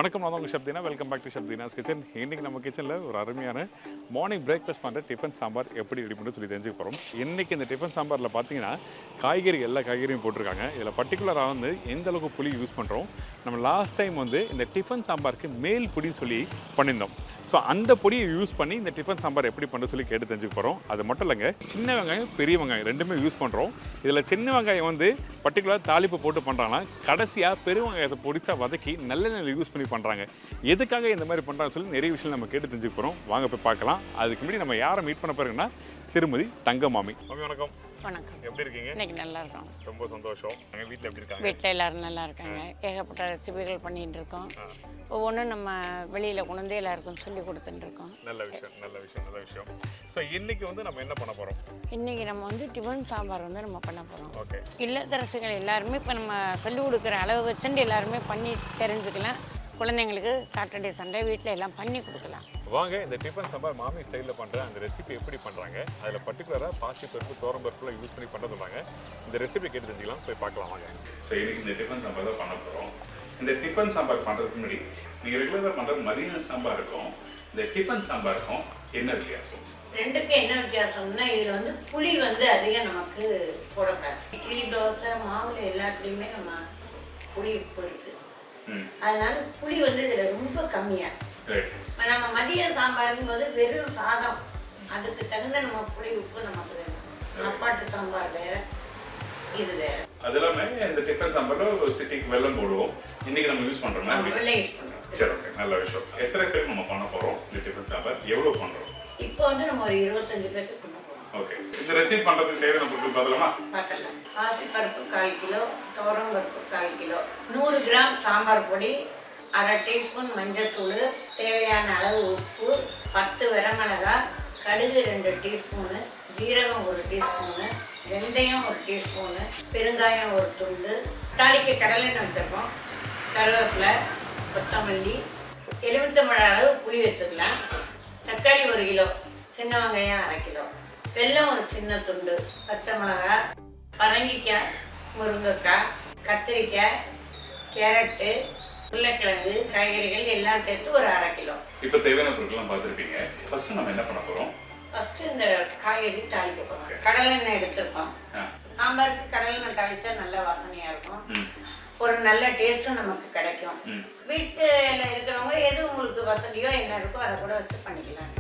வணக்கம், நான் உங்கள் Shabdina. Welcome back to Shabdina's kitchen. இன்றைக்கி நம்ம கிச்சனில் ஒரு அருமையான மார்னிங் பிரேக்ஃபாஸ்ட் பண்ணுற டிஃபன் சாம்பார் எப்படி ரெடி பண்ணி சொல்லி தெரிஞ்சுக்க போகிறோம். இன்றைக்கி இந்த டிஃபன் சாம்பாரில் பார்த்தீங்கன்னா காய்கறி எல்லா காய்கறியும் போட்டிருக்காங்க. இதில் பர்டிகுலராக வந்து எந்த அளவுக்கு புளி யூஸ் பண்ணுறோம். நம்ம லாஸ்ட் டைம் வந்து இந்த டிஃபன் சாம்பாருக்கு மேல் பொடி சொல்லி பண்ணியிருந்தோம். ஸோ அந்த பொடியை யூஸ் பண்ணி இந்த டிஃபன் சாம்பார் எப்படி பண்ண சொல்லி கேட்டு தெரிஞ்சுக்க போகிறோம். அது மட்டும் இல்லைங்க, சின்ன வெங்காயம் பெரிய வெங்காயம் ரெண்டுமே யூஸ் பண்ணுறோம். இதில் சின்ன வெங்காயம் வந்து பர்டிகுலர் தாளிப்பு போட்டு பண்ணுறாங்கன்னா கடைசியாக பெரிய வெங்காயத்தை பொடிச்சா வதக்கி நல்லெண்ணெய் யூஸ் பண்ணி பண்ணுறாங்க. எதுக்காக இந்த மாதிரி பண்ணுறாங்கன்னு சொல்லி நிறைய விஷயம் நம்ம கேட்டு தெரிஞ்சுக்க போகிறோம். வாங்க போய் பார்க்கலாம். அதுக்கு முன்னாடி நம்ம யாரை மீட் பண்ண போகிறோங்கன்னா திருமதி தங்கமாமி. வணக்கம். வணக்கம். எப்படி இருக்கீங்க? இன்னைக்கு நல்லா இருக்கோம். ரொம்ப சந்தோஷம். எங்கள் வீட்டில் எப்படி இருக்காங்க? வீட்டில் எல்லாரும் நல்லா இருக்காங்க. ஏகப்பட்ட ரெசிபிகள் பண்ணிட்டு இருக்கோம். ஒவ்வொன்றும் நம்ம வெளியில் கொண்டு வந்து எல்லாருக்கும் சொல்லி கொடுத்துட்டு இருக்கோம். நல்ல விஷயம், நல்ல விஷயம், நல்ல விஷயம். ஸோ இன்னைக்கு வந்து நம்ம என்ன பண்ண போகிறோம்? இன்னைக்கு நம்ம வந்து டிஃபன் சாம்பார் வந்து நம்ம பண்ண போகிறோம். ஓகே. இல்லத்தரசிகள் எல்லாருமே இப்போ நம்ம சொல்லிக் கொடுக்குற அளவு வச்சுட்டு எல்லாருமே பண்ணி தெரிஞ்சுக்கலாம். குழந்தைங்களுக்கு சாட்டர்டே சண்டே வீட்டில் எல்லாம் பண்ணி கொடுக்கலாம். வாங்க, இந்த டிஃபன் சாம்பார் மாமி ஸ்டைலில் பண்ணுற அந்த ரெசிபி எப்படி பண்ணுறாங்க, அதில் பர்டிகுலராக பாசி பருப்பு தோரம் பருப்புலாம் யூஸ் பண்ணி பண்ண சொல்கிறாங்க. இந்த ரெசிபி கேட்டு தெரிஞ்சுக்கலாம். போய் பார்க்கலாம் வாங்க. ஸோ இன்னைக்கு இந்த டிஃபன் சாம்பார் தான் பண்ண போகிறோம். இந்த டிஃபன் சாம்பார் பண்ணுறதுக்கு முன்னாடி நீங்கள் ரெகுலராக பண்ணுற மதியான சாம்பார் இருக்கும், இந்த டிஃபன் சாம்பாருக்கும் என்ன வித்தியாசம்? ரெண்டுக்கு என்ன வித்தியாசம்னா, இதில் வந்து புளி வந்து அதிகம் நமக்கு போடக்கூடாது. இட்லி தோசை மாவுல எல்லாத்துலேயுமே நம்ம புளி உப்பு இருக்குது. அதனால புளி வந்து இதில் ரொம்ப கம்மியாக. நம்ம மதிய சாம்பாருக்கும் போது வெறும் சாதம், அதுக்கு தகுந்த நம்ம புளி உப்பு நமக்கு வேணும். சாப்பாட்டு சாம்பார் வேற, இது வேற. அது எல்லாமே இந்த டிஃபன் சாம்பாரில் ஒரு சிட்டிக்கு வெல்லம் போடுவோம். இன்னைக்கு நம்ம யூஸ் பண்ணுறோம், வெள்ளை யூஸ் பண்ணுறோம். சரி, ஓகே, நல்ல விஷயம். எத்தனை பேருக்கு நம்ம பண்ண போகிறோம் இந்த டிஃபன் சாம்பார், எவ்வளோ பண்ணுறோம்? இப்போ வந்து நம்ம ஒரு 25 பேருக்கு பண்ண போகிறோம். ஓகே. இந்த ரெசிபி பண்ணுறதுக்கு தேவையான பொருட்கள் பார்க்கலாமா? பார்க்கலாம். பாசி பருப்பு 1/4 கிலோ, துவரம் பருப்பு 1/4 கிலோ, 100 கிராம் சாம்பார் பொடி, 1/2 டீஸ்பூன் மஞ்சள் தூள், தேவையான அளவு உப்பு, 10 வரமிளகாய், கடுகு 2 டீஸ்பூனு, ஜீரகம் 1 டீஸ்பூனு, வெந்தயம் 1 டீஸ்பூனு, பெருங்காயம் 1 துண்டு, தாளிக்கு கடலெண்ணெய் வச்சுருக்கோம், கருவேப்பிலை, கொத்தமல்லி, எலுமிச்சம்பழம் அளவு புளி வச்சுக்கலாம், தக்காளி 1 கிலோ, சின்ன வெங்காயம் 1/2 கிலோ, வெல்லம் 1 சின்ன துண்டு, பச்சை மிளகாய், பரங்கிக்காய், முருங்கைக்காய், கத்திரிக்காய், கேரட்டு, உருளைக்கிழங்கு, காய்கறிகள் எல்லாம் சேர்த்து ஒரு 1/2 கிலோ. இப்போ தேவையான பொருட்கள்லாம் பார்த்துருப்பீங்க. ஃபர்ஸ்ட் நம்ம என்ன பண்ண போகிறோம்? ஃபர்ஸ்ட் இந்த காய்கறி தாளிக்க போகிறோம். கடலெண்ணெய் எடுத்துருக்கோம். சாம்பாருக்கு கடலெண்ணெய் தாளித்தா நல்ல வாசனையாக இருக்கும், ஒரு நல்ல டேஸ்ட்டும் நமக்கு கிடைக்கும். வீட்டில் இருக்கிறவங்க எது உங்களுக்கு வசதியோ என்ன இருக்கோ அதை கூட வச்சு பண்ணிக்கலாம்.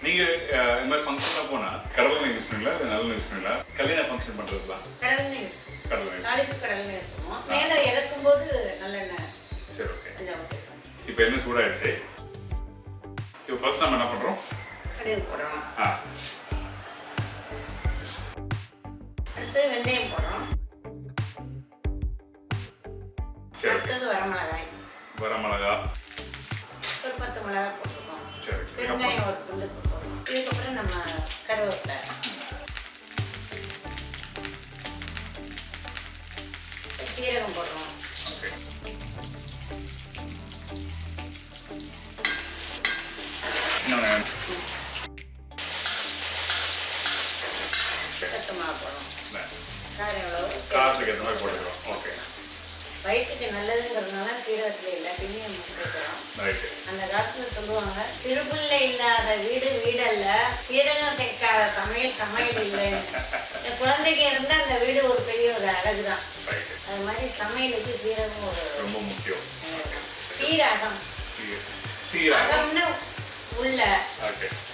நீங்க இந்த மாதிரி ஃபங்க்ஷன்லாம் போனா கடலெண்ணெய் யூஸ் பண்ணீங்களா இல்லை நல்லெண்ணெய் யூஸ் பண்ணீங்களா? கல்யாண ஃபங்க்ஷன் பண்றதுலாம் கடலெண்ணெய் யூஸ் பண்ணுவோம். கடலெண்ணெய் தாளிப்பு கடலெண்ணெய் யூஸ் பண்ணுவோம். மேலே இறக்கும்போது நல்லெண்ணெய். சரி, ஓகே. இப்போ என்ன சூடாயிடுச்சு. இப்போ ஃபர்ஸ்ட் நம்ம என்ன பண்றோம்? கடுகு போடுறோம். அடுத்து வெந்தயம் போடுறோம். சரி, அடுத்தது வரமிளகாய். வரமிளகாய் ஒரு 10 மிளகாய் போட்டுருக்கோம். சரி. பெருங்காயம் 1 துண்டு போட்டுருக்கோம். இதுக்கப்புறம் நம்ம கருவேப்பிலை, சீரகம் போடுறோம். ஓகே. பச்சை மிளகா போடுறோம். காரம் எவ்வளோ? காரத்துக்கு ஏற்ற மாதிரி போட்டுக்கிறோம். ஓகே. வயிற்றுக்கு நல்லதுங்கிறதுனால சீரகத்தில் எல்லாத்தையுமே நம்ம சேர்க்கிறோம். ரைட்டு. அந்த காலத்தில் சொல்லுவாங்க, திருப்புள்ள இல்லாத வீடு வீடல்ல, சீரகம் சேர்க்காத சமையல் சமையல் இல்லை. இந்த குழந்தைக்கு இருந்தால் அந்த வீடு ஒரு பெரிய ஒரு அழகு தான். அது மாதிரி சமையலுக்கு சீரகம் ஒரு ரொம்ப முக்கியம். சீரகம். சீரகம்னா உள்ள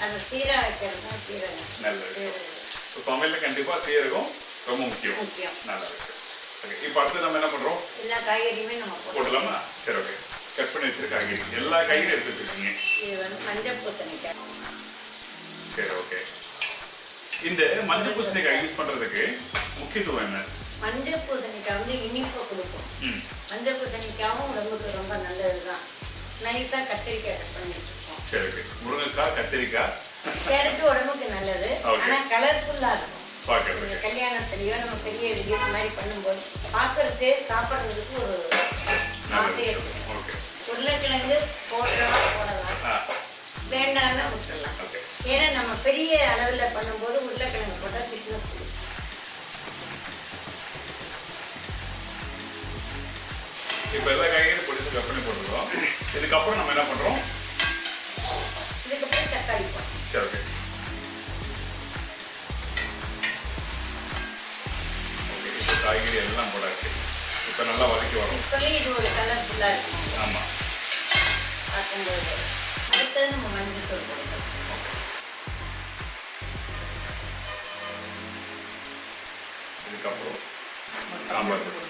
அந்த சீரகம் வைக்கிறது தான் சீரகம். நல்லது. சமையல்ல கண்டிப்பா சீரகம் ரொம்ப முக்கியம். முக்கியம். நல்லா இருக்கு. ஓகே. இப்போ அடுத்து நம்ம என்ன பண்றோம்? எல்லா காய்கறியுமே நம்ம போடலாமா? சரி, ஓகே. கட் பண்ணி வச்சிருக்க காய்கறி எல்லா காய்கறியும் எடுத்து வச்சிருக்கீங்க. இது வந்து மஞ்சள் பூசணிக்காய். சரி, ஓகே. இந்த மஞ்சள் பூசணிக்காய் யூஸ் பண்றதுக்கு முக்கியத்துவம் என்ன? மஞ்சள் பூசணிக்காய் வந்து இனிப்பை கொடுக்கும். மஞ்சள் பூசணிக்காயும் உடம்புக்கு ரொம்ப நல்லது தான். நைஸாக கத்திரிக்காய் கட் பண்ணி வச்சுருக்கோம். சரி, ஓகே. முருங்கைக்காய், கத்திரிக்காய், கேரட்டு உடம்புக்கு நல்லது. ஆனால் கலர்ஃபுல்லாக இருக்கும். பார்க்கறதுக்கு கல்யாணத்துலையோ நம்ம பெரிய இது மாதிரி பண்ணும்போது பார்க்கறதுக்கு சாப்பிட்றதுக்கு ஒரு ஆசையாக இருக்கும். உருளைக்கிழங்கு போடுறவா போடலாம், வேண்டாம்னா விட்டுடலாம். ஏன்னா நம்ம பெரிய அளவில் பண்ணும்போது உருளைக்கிழங்கு போட்டால் திக்னஸ் கொடுக்கும். இப்போ எல்லா காய்கறியும் பொடிச்சு கட் பண்ணி போட்டுருக்கோம். இதுக்கப்புறம் நம்ம என்ன பண்ணுறோம்? இதுக்கப்புறம் தக்காளி போடுறோம். சரி, ஓகே. ஓகே, இப்போ காய்கறி எல்லாம் போடாச்சு. இப்போ நல்லா வதக்கி வரும். இப்போவே இது ஒரு கலர்ஃபுல்லாக இருக்கும். ஆமாம். பார்க்கும்போது அடுத்தது நம்ம மஞ்சள் தூள் போடுறோம். இதுக்கப்புறம் சாம்பார் தூள்.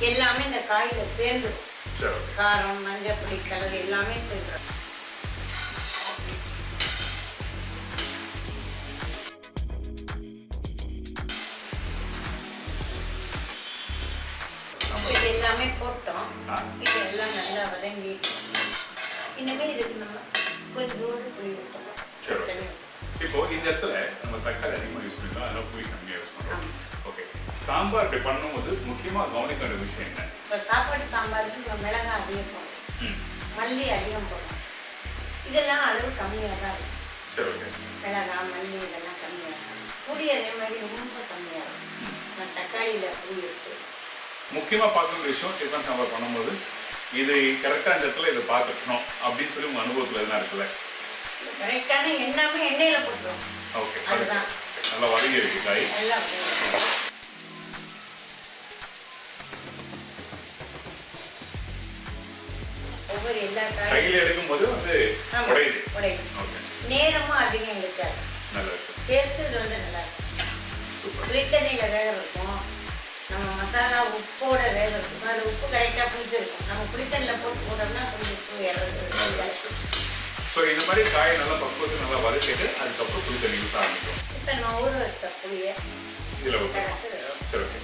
எல்லாமே இந்த காயில சேர்ந்து சரி. காரம், மஞ்சள் பொடி, கலர் எல்லாமே சேர்ந்துடும். இது எல்லாமே போட்டோம். இது எல்லாம் நல்லா வதங்கிட்டு இனிமே இதுக்கு நம்ம கொஞ்சோடு புளி ஊற்றலாம். சரி. இப்போ இந்த இடத்துல நம்ம தக்காளி அதிகமாக யூஸ் பண்ணிக்கலாம், அதனால புளி கம்மியாக யூஸ் பண்ணுறோம். ஓகே, சாம்பார் இப்படி பண்ணும்போது முக்கியமாக கவனிக்க வேண்டிய விஷயம் என்ன? இப்போ சாப்பாடு சாம்பாருக்கு நம்ம மிளகாய் அதிகம் போடணும், மல்லி அதிகம் போடணும். இதெல்லாம் அளவு கம்மியாக தான் இருக்கும். சரி, ஓகே. மிளகாய், மல்லி இதெல்லாம் கம்மியாக இருக்கும். புளி அதே மாதிரி ரொம்ப கம்மியாக இருக்கும். நான் தக்காளியில் புளி இருக்கு. முக்கியமாக பார்க்க வேண்டிய விஷயம், டிஃபன் சாம்பார் பண்ணும்போது இது கரெக்டாக இந்த இடத்துல இதை பார்த்துக்கணும் அப்படின்னு சொல்லி உங்கள் அனுபவத்தில் எதுனா இருக்குல்ல? கரெக்டான எல்லாமே எண்ணெயில் போட்டுருவோம். ஓகே, அதுதான் நல்லா வதங்கி இருக்கு காய். எல்லாம் ஒவ்வொரு எல்லா காயும் கையில் எடுக்கும்போது வந்து உடையுது. ஓகே, நேரமும் அதிகம் இருக்காது. நல்லா இருக்கு. டேஸ்ட்டு இது வந்து நல்லா இருக்கும். சூப்பர். புளித்தண்ணியில் வேக இருக்கும். நம்ம மசாலா உப்போட வேக இருக்கும். அதில் உப்பு கரெக்டாக புளிச்சிருக்கும். நம்ம புளித்தண்ணியில் போட்டு போட்டோம்னா கொஞ்சம் உப்பு இறங்கு. ஸோ இந்த மாதிரி காயை நல்லா பக்குவத்துக்கு நல்லா வதக்கிட்டு அதுக்கப்புறம் புளி தண்ணி யூஸ் ஆரம்பிக்கும். இப்போ நம்ம ஊற வச்ச புளியை இதில் ஓகே. சரி, ஓகே.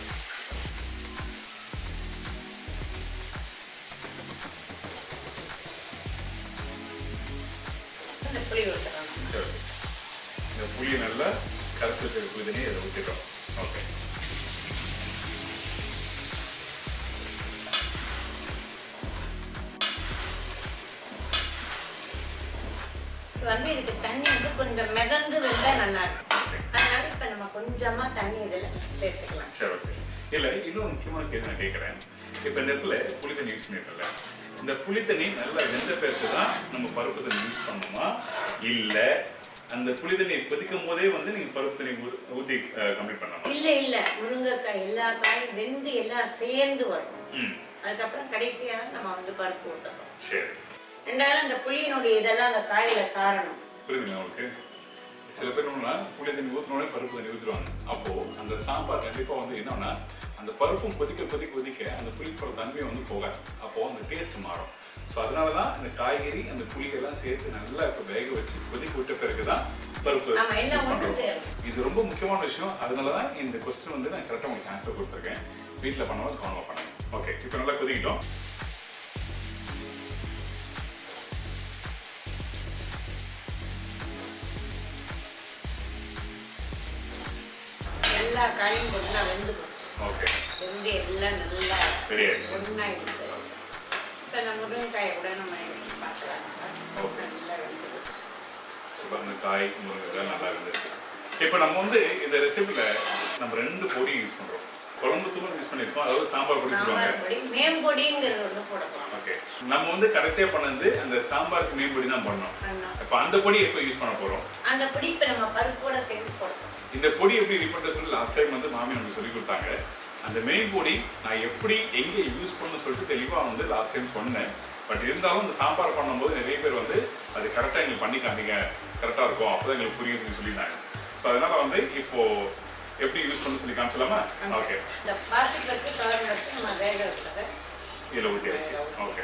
இந்த புளி ஊற்றுறோம். சரி, இந்த புளியை நல்லா கரைச்சி வச்சிருக்க புளி தண்ணியை இதை ஊற்றிட்டோம். ஓகே, வந்து இதுக்கு தண்ணி வந்து கொஞ்சம் மிதந்து வந்தால் நல்லா இருக்கும். அதனால இப்போ நம்ம கொஞ்சமாக தண்ணி இதில் சேர்த்துக்கலாம். சரி, ஓகே. இல்லை, இன்னும் முக்கியமான கேள்வி நான் கேட்குறேன். இப்போ இந்த இடத்துல புளி தண்ணி யூஸ் பண்ணியிருக்கல, இந்த புளி தண்ணி நல்லா வெந்த பேருக்கு தான் நம்ம பருப்பு தண்ணி யூஸ் பண்ணணுமா, இல்லை அந்த புளி தண்ணியை கொதிக்கும் போதே வந்து நீங்கள் பருப்பு தண்ணி ஊற்றி கம்ப்ளீட் பண்ணலாம்? இல்லை முருங்கைக்காய் எல்லா காயும் வெந்து எல்லாம் சேர்ந்து வரும். அதுக்கப்புறம் கடைசியாக நம்ம வந்து பருப்பு ஊற்றணும். சரி. ரெண்டாவது அந்த புளியினுடைய இதெல்லாம் அந்த காயில காரணம் புரியுதுங்களா உங்களுக்கு? சில பேர் என்னன்னா புளி தண்ணி ஊற்றினோடனே பருப்பு தண்ணி ஊற்றுவாங்க. அப்போது அந்த சாம்பார் கண்டிப்பாக வந்து என்னன்னா அந்த பருப்பும் கொதிக்க அந்த புளிப்போட தன்மை வந்து போகாது. அப்போது அந்த டேஸ்ட் மாறும். ஸோ அதனால தான் இந்த காய்கறி அந்த புளியெல்லாம் சேர்த்து நல்லா இப்போ வேக வச்சு கொதிக்க விட்ட பிறகு தான் பருப்பு பண்ணுறோம். இது ரொம்ப முக்கியமான விஷயம். அதனால தான் இந்த கொஸ்டின் வந்து நான் கரெக்டாக உங்களுக்கு ஆன்சர் கொடுத்துருக்கேன். வீட்டில் பண்ணும்போது கவனமாக பண்ணுங்க. ஓகே, இப்போ நல்லா கொதிக்கிட்டோம். எல்லா காயும் நல்லா வெந்து போச்சு. ஓகே, வெந்து எல்லாம் நல்லா ரெடி ஆயிடுச்சு. ஒன்றாயிடுச்சு. இப்போ இந்த முருங்கைக்காயை கூட நம்ம பார்க்கலாம். ஓகே, நல்லா வெந்து போச்சு. இப்போ அந்த காய் முருங்கைக்காய் நல்லா இருந்துச்சு. இப்போ நம்ம வந்து இந்த ரெசிபியில் நம்ம 2 பொடி யூஸ் பண்ணுறோம். குழம்பு தூள் யூஸ் பண்ணியிருக்கோம், அதாவது சாம்பார் பொடி சொல்லுவாங்க. சாம்பார் பொடி, மேம்பொடிங்கிறது வந்து போடலாம். ஓகே, நம்ம வந்து கடைசியாக பண்ணது அந்த சாம்பாருக்கு மேம்பொடி தான் பண்ணோம். இப்போ அந்த பொடி எப்போ யூஸ் பண்ண போகிறோம்? அந்த பொடி இப்போ நம்ம பருப்போட சேர்த்து போடணும். இந்த பொடி எப்படி ரெடி பண்ணுறது சொல்லி லாஸ்ட் டைம் வந்து மாமி நமக்கு சொல்லி கொடுத்தாங்க. அந்த மெயின் பொடி நான் எப்படி எங்கே யூஸ் பண்ணணும்னு சொல்லிட்டு தெளிவாக வந்து லாஸ்ட் டைம் சொன்னேன். பட் இருந்தாலும் இந்த சாம்பார் பண்ணும்போது நிறைய பேர் வந்து அது கரெக்டாக எங்களுக்கு பண்ணி காமிங்க, கரெக்டாக இருக்கும், அப்போ தான் எங்களுக்கு புரியுதுன்னு சொல்லியிருந்தாங்க. ஸோ அதனால் வந்து இப்போது எப்படி யூஸ் பண்ணு சொல்லி காமிச்சலாமா? ஓகே, இந்த பாசி பருப்பு கலர் வச்சு நம்ம வேக வச்சது இதில் ஊற்றியாச்சு. ஓகே,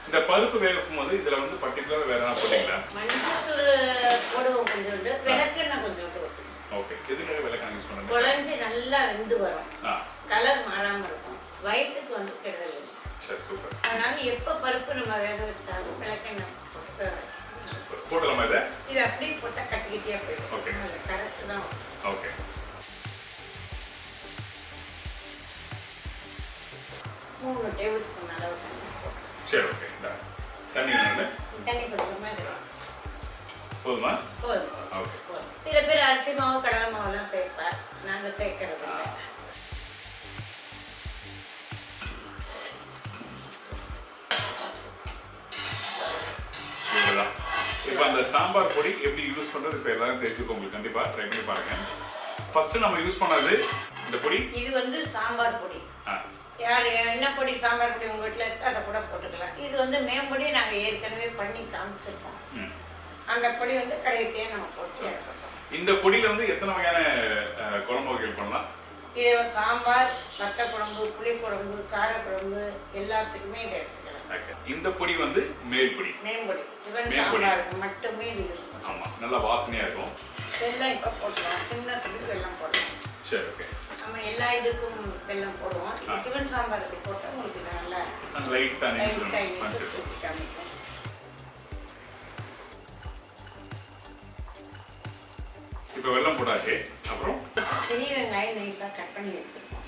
இந்த பருப்பு வேக வைக்கும்போது இதில் வந்து பர்டிகுலராக வேறு என்ன போட்டிங்களா? மஞ்சள் போடுவோம் கொஞ்சோண்டு, விளக்கெண்ணெய் கொஞ்சோண்டு ஊற்றணும். ஓகே, எதுக்காக விளக்கெண்ணெய் யூஸ் பண்ணுங்க? குழஞ்சி நல்லா வெந்து வரும், கலர் மாறாமல் இருக்கும், வயிற்றுக்கு வந்து கெடுதல் இல்லை. சரி, சூப்பர். அதனால எப்போ பருப்பு நம்ம வேக வச்சாலும் விளக்கெண்ணெய் போட்டலாமா இதை? இது அப்படியே போட்டால் கட்டிக்கிட்டே போயிடும். ஓகே, கரைச்சி தான். ஓகே. 3 டேபிள் ஸ்பூன் அளவு தண்ணி போட்டு. சரி ஓகே. தண்ணி வேணும்ல? தண்ணி கொஞ்சமாக இருக்கும். போதுமா? போதும். ஓகே. சில பேர் அரிசி மாவு கடலை மாவுலாம் சேர்ப்பார், நாங்கள் சேர்க்கறது இல்லை. இவ்வளோதான். இப்போ அந்த சாம்பார் பொடி எப்படி யூஸ் பண்ணுறது இப்போ எல்லாரும் தெரிஞ்சுக்கோ, உங்களுக்கு கண்டிப்பாக ட்ரை பண்ணி பாருங்க. ஃபர்ஸ்ட் நம்ம யூஸ் பண்ணது இந்த பொடி. இது வந்து சாம்பார் பொடி. யார் என்ன பொடி சாம்பார் பொடி உங்கள் வீட்டில் இருக்கோ அதை கூட போட்டுக்கலாம். இது வந்து மேம்பொடி நாங்கள் ஏற்கனவே பண்ணி காமிச்சிருக்கோம். அந்த பொடி வந்து கடைசியே நம்ம போட்டு எடுத்துக்கோம். இந்த பொடியில் வந்து எத்தனை வகையான குழம்பு வகைகள் பண்ணலாம்? இது சாம்பார், வத்த குழம்பு, புளிக்குழம்பு, காரக்குழம்பு எல்லாத்துக்குமே இதை எடுத்துக்கலாம். இந்த பொடி வந்து மேல் பொடி, மேம்பொடி. இவன் சாம்பாருக்கு மட்டுமே இது யூஸ் பண்ணுவோம். ஆமாம், நல்லா வாசனையாக இருக்கும். வெல்லம் இப்போ போட்டுக்கலாம், சின்ன துளி வெல்லம் போடலாம். சரி ஓகே. நம்ம எல்லா இதுக்கும் வெல்லம் போடுவோம். சிவன் சாம்பாருக்கு போட்டால் உங்களுக்கு நல்லா லைட்டாக காமிக்கும். இப்போ வெல்லம் போட்டாச்சு. அப்புறம் பெரிய வெங்காயம் நைஸாக கட் பண்ணி வச்சுருக்கோம்.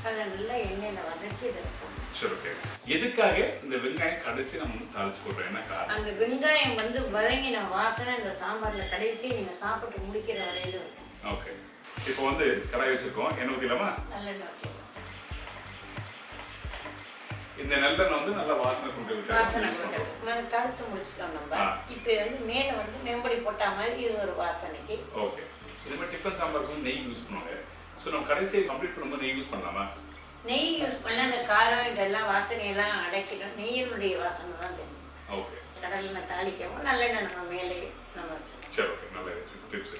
அதை நல்லா எண்ணெயில் வதக்கி இதில் போடணும். சரி ஓகே. எதுக்காக இந்த வெங்காயம் கடைசி நம்ம தாளிச்சு போடுறோம்? என்ன காரணம்? அந்த வெங்காயம் வந்து வதங்கின வாசனை இந்த சாம்பாரில் கடைசி நீங்கள் சாப்பிட்டு முடிக்கிற வரையில இருக்கும். ஓகே. இப்போ வந்து கடாய் வச்சிருக்கோம். எண்ணெய் ஊற்றிடலாமா? நல்லெண்ணெய் ஊற்றிடலாம். இந்த நல்லெண்ணெய் வந்து நல்லா வாசனை கொண்டு தாளிச்சு முடிச்சுட்டோம் நம்ம. இப்போ வந்து மேலே வந்து மேம்படி போட்டா மாதிரி இது ஒரு வாசனைக்கு. ஓகே. இது மாதிரி டிஃபன் சாம்பாருக்கு வந்து நெய் யூஸ் பண்ணுவாங்க. ஸோ நம்ம கடைசியை கம்ப்ளீட் பண்ணும்போது நெய் யூஸ் பண்ணலாமா? நெய் யூஸ் பண்ண அந்த காரம் இதெல்லாம் வாசனையெல்லாம் அடைக்கிடும். நெய்யினுடைய வாசனை தான் தெரியும். ஓகே. கடலில் தாளிக்கவும் நல்லெண்ணெய் நம்ம மேலே நம்ம. சரி ஓகே. நல்ல டிப்ஸ்.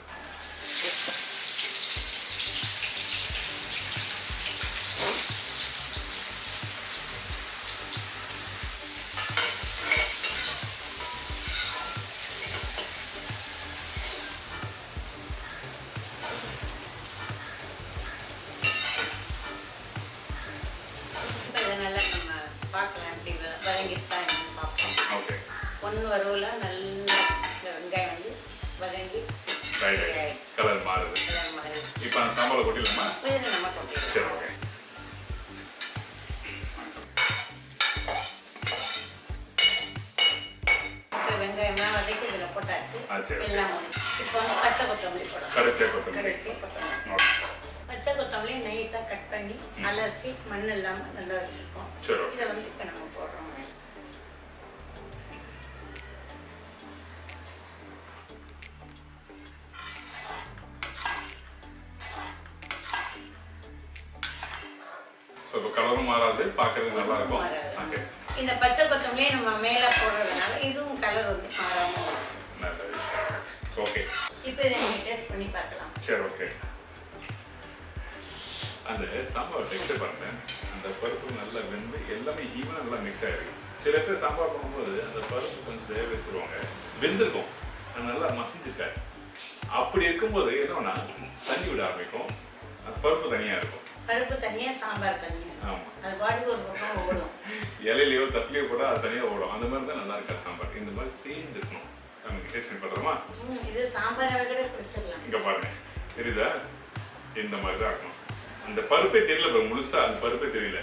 நல்லா நம்ம பார்க்கலாம் எப்படி வதங்கிட்டா என்னன்னு பார்ப்போம். ஓகே. ஒன்று வரவுல நல்லா வெங்காயம் வந்து வதங்கி கலர் மாறுது. இப்போ அந்த சாம்பாரை கொட்டிடலாமா? இதில் நம்ம கொட்டிடலாம். சரி ஓகே. இப்போ வெங்காயம்லாம் வதக்கி இதில் போட்டாச்சு. எல்லாம் இப்போ வந்து பச்சை கொத்தமல்லி போடணும். கடைசியாக கொத்தமல்லி. பச்சை கொத்தமல்லி நைஸாக கட் பண்ணி அலசி மண் இல்லாமல் நல்லா வச்சுருக்கோம். இதை வந்து இப்போ நம்ம போடுறோம். ஸோ இப்போ கலரும் மாறாது, பார்க்கறது நல்லா இருக்கும். ஓகே. இந்த பச்சை கொத்தமல்லியே நம்ம மேலே போடுறதுனால இதுவும் கலர் வந்து மாறாமல் இருக்கும். நல்லது. So okay. இப்போ இதை நீங்கள் டேஸ்ட் பண்ணி பார்க்கலாம். சரி ஓகே. அந்த சாம்பார் டெக்ஸ்டர் பாருங்க, அந்த பருப்பு நல்லா வெந்து எல்லாமே ஈவனாக நல்லா மிக்ஸ் ஆகிருக்கு. சில பேர் சாம்பார் பண்ணும்போது அந்த பருப்பு கொஞ்சம் வேக வச்சுருவாங்க, வெந்திருக்கும், அது நல்லா மசிஞ்சிருக்காரு. அப்படி இருக்கும்போது என்னன்னா தண்ணி விட ஆரம்பிக்கும், அந்த பருப்பு தனியாக இருக்கும். பருப்பு தனியாக, சாம்பார் தனியாக. ஆமாம், அது பாட்டுக்கு ஒரு பக்கம் ஓடும். இலையிலையோ தட்டிலையோ கூட அது தனியாக ஓடும். அந்த மாதிரி தான் நல்லா இருக்கா சாம்பார். இந்த மாதிரி சேர்ந்து இருக்கணும். நமக்கு டேஸ்ட் பண்ணி பார்த்துருமா? இது சாம்பாரை கூட பிடிச்சிடலாம். இங்கே பாருங்க, தெரியுதா? இந்த மாதிரி தான் இருக்கணும். அந்த பருப்பே தெரியல பாருங்க, முழுசா அந்த பருப்பே தெரியல.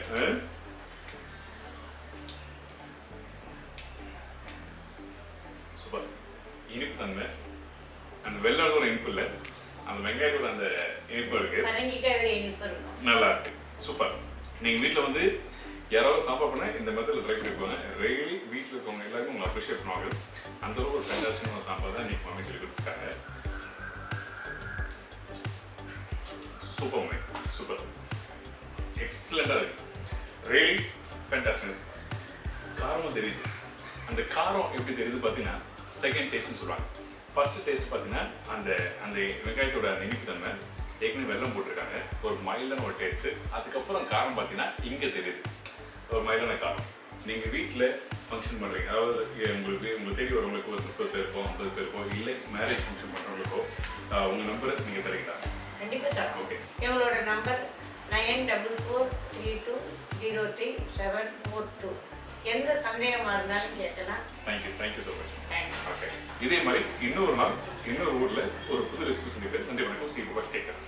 சூப்பர். இனிப்பு தன்மை, அந்த வெள்ளத்தோட இனிப்பு இல்லை, அந்த வெங்காயத்தோட அந்த இனிப்பு இருக்கு, நல்லா இருக்கு. சூப்பர். நீங்க வீட்டில் வந்து யாராவது சாம்பார் பண்ண இந்த மெத்தடில் ட்ரை பண்ணிருப்பாங்க. ரெகுலி வீட்டில் இருக்கவங்க எல்லாருமே உங்களை அப்ரிஷியேட் பண்ணுவாங்க. அந்த அளவுக்கு ஒரு ஃபேண்டாஸ்டிக்கான சாம்பார் தான் இன்னைக்கு மம்மி சொல்லி கொடுத்துருக்காங்க. சூப்பர், சூப்பர், எக்ஸலண்டாக இருக்கு. Really fantastic. காரமும் தெரியுது. அந்த காரம் எப்படி தெரியுது பார்த்தீங்கன்னா செகண்ட் டேஸ்ட்னு சொல்லுவாங்க. ஃபர்ஸ்ட் டேஸ்ட் பார்த்தீங்கன்னா அந்த அந்த வெங்காயத்தோட இனிப்பு தன்மை, ஏற்கனவே வெல்லம் போட்டிருக்காங்க, ஒரு மைல்டான ஒரு டேஸ்ட்டு. அதுக்கப்புறம் காரம் பார்த்தீங்கன்னா இங்கே தெரியுது, ஒரு மைல்டான காரம். நீங்கள் வீட்டில் ஃபங்க்ஷன் பண்ணுறீங்க, அதாவது உங்களுக்கு தேடி வரவங்களுக்கு ஒரு 30 பேருக்கோ 50 பேருக்கோ, இல்லை மேரேஜ் ஃபங்க்ஷன் பண்ணுறவங்களுக்கோ உங்கள் நம்பரை நீங்கள் தரீங்களா? கண்டிப்பாக தரோம். ஓகே. எங்களோட நம்பர் 9442303742. எந்த சந்தேகமாக இருந்தாலும் கேட்கலாம். Thank you so much. ஓகே. இதே மாதிரி இன்னொரு நாள் இன்னொரு ஊரில் ஒரு புது ரெசிபி சந்திப்பேன். நன்றி, வணக்கம். சீக்கிரம் டேக் கேர்.